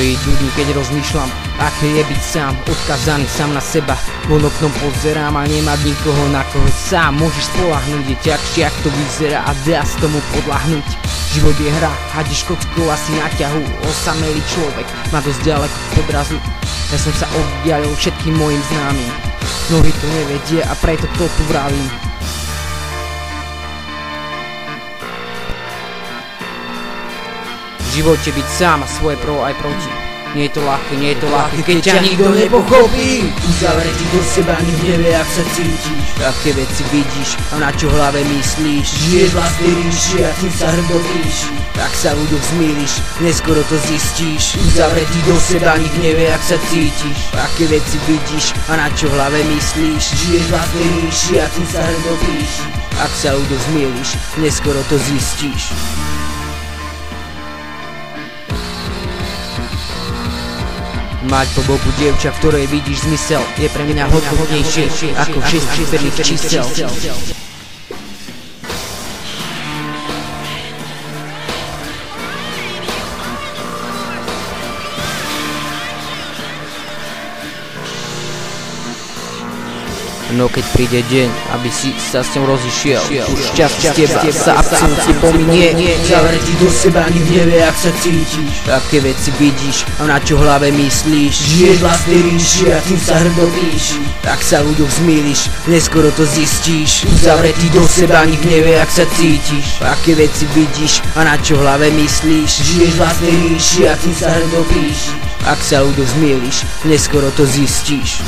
Horí dúdu, keď rozmýšľam, aké je byť sám, odkazaný sám na seba. Von oknom pozerám a nemať nikoho, na koho sám môžeš spoľahnúť. Je ťažšie, ak to vyzerá a dá sa tomu podľahnúť. Život je hra, hadíš kockou asi na ťahu. Osamelý človek má dosť ďaleko k podrazu. Ja som sa oddialil všetkým mojim známym. Mnohí to nevedia a preto to tu vravím. V živote byť sám a svoje pro aj proti. Nie je to ľahké, keď ťa nikto nepochopí. Uzavretý do seba, nik nevie, jak sa cítiš. Aké veci vidíš a na čo hlave myslíš. Žiješ vlastnej ríši a tým sa hrdo píši. Tak sa ľuďom zmýliš, neskoro to zistíš. Uzavretý do seba, nik nevie, jak sa cítiš. Aké veci vidíš a na čo hlave myslíš. Žiješ vlastnej ríši a tým sa hrdo píši. Ak sa ľuďom zmýliš, neskoro to zistíš. Mať po boku dievča, v ktorej vidíš zmysel, je pre mňa hodnotnejšie ako 6 číselných čísel. No keď príde deň, aby si sa s ňou rozišiel, už čas z teba sa absolútne pominie. Zavretý do seba, nik nevie, jak sa cítiš. Aké veci vidíš a na čo hlave myslíš. Žiješ vlastnej ríši a tým sa hrdo píši. Tak sa ľuďom zmýliš, neskoro to zistíš. Zavretý do seba, nik nevie, jak sa cítiš. Aké veci vidíš a na čo hlave myslíš. Žiješ vlastnej ríši a tým sa hrdo píši. Ak sa ľuďom zmýliš, neskoro to zistíš.